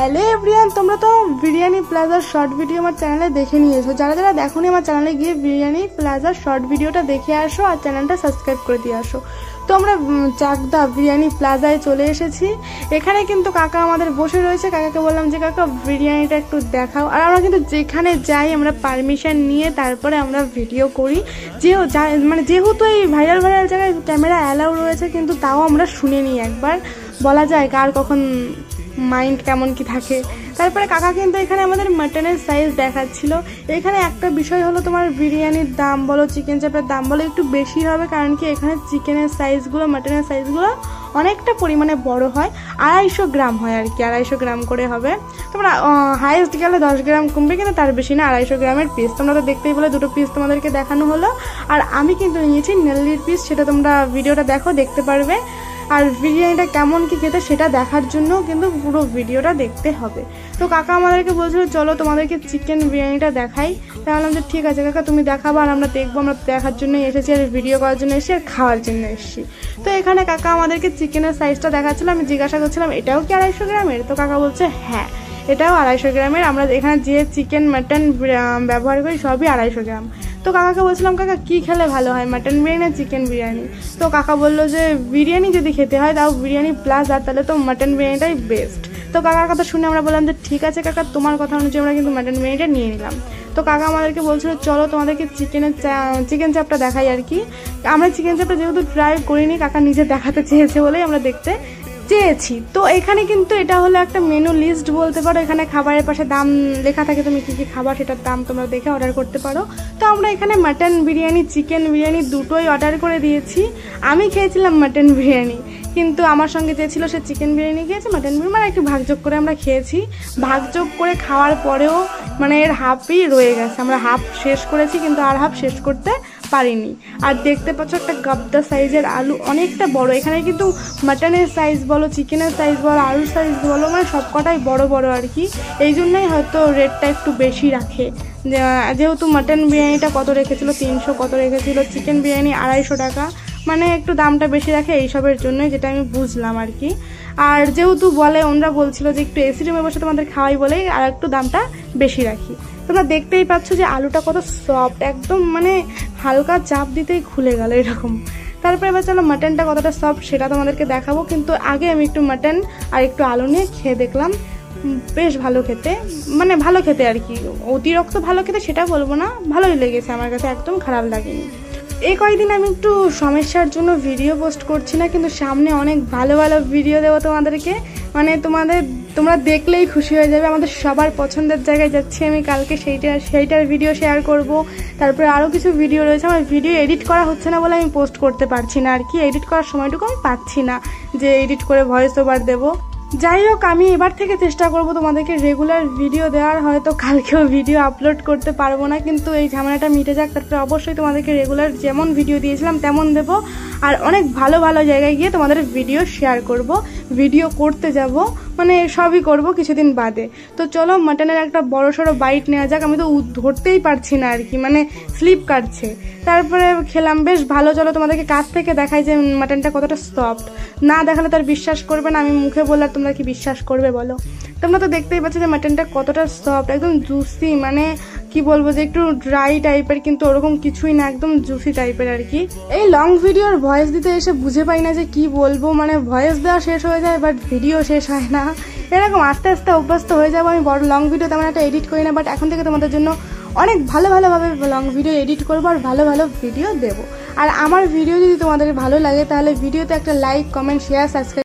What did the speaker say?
Hello everyone, তোমরা তো বিরিয়ানি প্লাজার শর্ট ভিডিও আমার চ্যানেলে দেখে নিয়েছো। যারা যারা দেখোনি আমার চ্যানেলে গিয়ে বিরিয়ানি প্লাজার শর্ট ভিডিওটা দেখে আসো আর চ্যানেলটা সাবস্ক্রাইব করে দিয়ে আসো। তো আমরা চাকদা বিরিয়ানি প্লাজায় চলে এসেছি। এখানে কিন্তু কাকা আমাদের বসে রয়েছে। কাকাকে বললাম যে কাকা বিরিয়ানিটা একটু দেখাও। আর আমরা কিন্তু যেখানে যাই আমরা পারমিশন নিয়ে তারপরে আমরা ভিডিও করি। যেহেতু এই ভাইরাল জায়গায় ক্যামেরা অ্যালাউ রয়েছে, কিন্তু তাও আমরা শুনে নিই একবার, বলা যায় কার কখন মাইন্ড কেমন কি থাকে। তারপরে কাকা কিন্তু এখানে আমাদের মাটনের সাইজ দেখাচ্ছিল। এখানে একটা বিষয় হলো, তোমার বিরিয়ানির দাম বলো, চিকেন চাপের দাম বলো একটু বেশি হবে, কারণ কি এখানে চিকেনের সাইজগুলো, মাটনের সাইজগুলো অনেকটা পরিমাণে বড় হয়। 250 গ্রাম হয় আর কি, 250 গ্রাম করে হবে। তোমরা হাইয়েস্ট গেলে 10 গ্রাম কমবে, কিন্তু তার বেশি না, 250 গ্রামের পিস। তোমরা তো দেখতেই বলে দুটো পিস তোমাদেরকে দেখানো হলো। আর আমি কিন্তু নিয়েছি নেল্লির পিস, সেটা তোমরা ভিডিওটা দেখতে পারবে। আর বিরিয়ানিটা কেমন কি খেতে সেটা দেখার জন্য কিন্তু পুরো ভিডিওটা দেখতে হবে। তো কাকা আমাদেরকে বলছিল চলো তোমাদেরকে চিকেন বিরিয়ানিটা দেখাই। তাই বললাম যে ঠিক আছে কাকা, তুমি দেখাবো আর আমরা দেখবো। আমরা দেখার জন্য এসেছি, আর ভিডিও করার জন্য এসেছি, আর খাওয়ার জন্য এসেছি। তো এখানে কাকা আমাদেরকে চিকেনের সাইজটা দেখাচ্ছিল। আমি জিজ্ঞাসা করছিলাম এটাও কি 250 গ্রামের? তো কাকা বলছে হ্যাঁ, এটাও 250 গ্রামের। আমরা এখানে যে চিকেন মাটন ব্যবহার করি সবই 250 গ্রাম। তো কাকাকে বলছিলাম কাকা কি খেলে ভালো হয়, মাটন বিরিয়ানি না চিকেন বিরিয়ানি? তো কাকা বললো যে বিরিয়ানি যদি খেতে হয় তাও বিরিয়ানি প্লাস, আর তাহলে তো মাটন বিরিয়ানিটাই বেস্ট। তো কাকার কথা শুনে আমরা বললাম যে ঠিক আছে কাকা, তোমার কথা অনুযায়ী আমরা কিন্তু মাটন বিরিয়ানিটা নিয়ে নিলাম। তো কাকা আমাদেরকে বলছিল চলো তোমাদেরকে চিকেন চাপটা দেখাই আর কি। আমরা চিকেন চাপটা যেহেতু ট্রাই করিনি, কাকা নিজে দেখাতে চেয়েছে বলেই আমরা দেখতে চেয়েছি। তো এখানে কিন্তু এটা হলো একটা মেনু লিস্ট বলতে পারো। এখানে খাবারের পাশে দাম লেখা থাকে, তুমি কী কী খাবার সেটার দাম তোমরা দেখে অর্ডার করতে পারো। তো আমরা এখানে মাটন বিরিয়ানি, চিকেন বিরিয়ানি দুটোই অর্ডার করে দিয়েছি। আমি খেয়েছিলাম মাটন বিরিয়ানি, কিন্তু আমার সঙ্গে যে ছিল সে চিকেন বিরিয়ানি খেয়েছে, মাটন বিরিয়ানি মানে একটু ভাগযোগ করে আমরা খেয়েছি। ভাগযোগ করে খাওয়ার পরেও মানে এর হাফই রয়ে গেছে। আমরা হাফ শেষ করেছি, কিন্তু আর হাফ শেষ করতে পারিনি। আর দেখতে পাচ্ছ একটা গাবদা সাইজের আলু, অনেকটা বড়। এখানে কিন্তু মাটনের সাইজ বলো, চিকেনের সাইজ বলো, আলুর সাইজ বলো, মানে সবকটাই বড় বড় আর কি। এই জন্যই হয়তো রেটটা একটু বেশি রাখে। যেহেতু মাটন বিরিয়ানিটা কত রেখেছিল, 300 কত রেখেছিল, চিকেন বিরিয়ানি 250 টাকা, মানে একটু দামটা বেশি রাখে এইসবের জন্যই, যেটা আমি বুঝলাম আর কি। আর যেহেতু ওনারা বলছিল যে একটু এসি রুমে বসে তোমাদের খাওয়াই বলেই আর একটু দামটা বেশি রাখি। তোমরা দেখতেই পাচ্ছ যে আলুটা কত সফট, একদম মানে হালকা চাপ দিতেই খুলে গেল এরকম। তারপরে এবার চলো মাটনটা কতটা সফট সেটা তোমাদেরকে দেখাবো, কিন্তু আগে আমি একটু মাটন আর একটু আলু নিয়ে খেয়ে দেখলাম। বেশ ভালো খেতে, মানে ভালো খেতে আর কি, অতিরিক্ত ভালো খেতে সেটা বলবো না, ভালোই লেগেছে আমার কাছে, একদম খারাপ লাগেনি। এই কয়েকদিন আমি একটু সমস্যার জন্য ভিডিও পোস্ট করছি না, কিন্তু সামনে অনেক ভালো ভালো ভিডিও দেবো তোমাদেরকে। মানে তোমরা দেখলেই খুশি হয়ে যাবে। আমাদের সবার পছন্দের জায়গায় যাচ্ছি আমি কালকে, সেইটার ভিডিও শেয়ার করব। তারপরে আরও কিছু ভিডিও রয়েছে। আমার ভিডিও এডিট করা হচ্ছে না বলে আমি পোস্ট করতে পারছি না আর কি, এডিট করার সময়টুকু আমি পাচ্ছি না যে এডিট করে ভয়েস ওভার দেবো। যাই হোক, আমি এবার থেকে চেষ্টা করব তোমাদেরকে রেগুলার ভিডিও দেওয়ার। হয়তো কালকেও ভিডিও আপলোড করতে পারবো না, কিন্তু এই ঝামেলাটা মিটে যাক, তারপরে অবশ্যই তোমাদেরকে রেগুলার যেমন ভিডিও দিয়েছিলাম তেমন দেবো। আর অনেক ভালো ভালো জায়গায় গিয়ে তোমাদের ভিডিও শেয়ার করব, ভিডিও করতে যাব, মানে সবই করব কিছুদিন বাদে। তো চলো মাটনের একটা বড় সড়ো বাইট নেওয়া যাক। আমি তো ধরতেই পারছি না আর কি, মানে স্লিপ কাটছে। তারপরে খেলাম, বেশ ভালো। চলো তোমাদেরকে কাছ থেকে দেখাই যে মাটনটা কতটা সফট। না দেখালে তার বিশ্বাস করবে না, আমি মুখে বললে তোমরা কি বিশ্বাস করবে বলো? তোমরা তো দেখতেই পাচ্ছ যে মাটনটা কতটা সফট, একদম জুসি, মানে কি বলবো যে একটু ড্রাই টাইপের, কিন্তু ওরকম কিছুই না, একদম জুসি টাইপের আর কি। এই লং ভিডিওর ভয়েস দিতে এসে বুঝে পাই না যে কি বলবো, মানে ভয়েস দেওয়া শেষ হয়ে যায় বাট ভিডিও শেষ হয় না, এরকম আস্তে আস্তে অভ্যস্ত হয়ে যাবো। আমি বড় লং ভিডিও তেমন একটা এডিট করি না, বাট এখন থেকে তোমাদের জন্য অনেক ভালোভাবে লং ভিডিও এডিট করবো আর ভালো ভিডিও দেবো। আর আমার ভিডিও যদি তোমাদের ভালো লাগে তাহলে ভিডিওতে একটা লাইক, কমেন্ট, শেয়ার, সাবস্ক্রাইব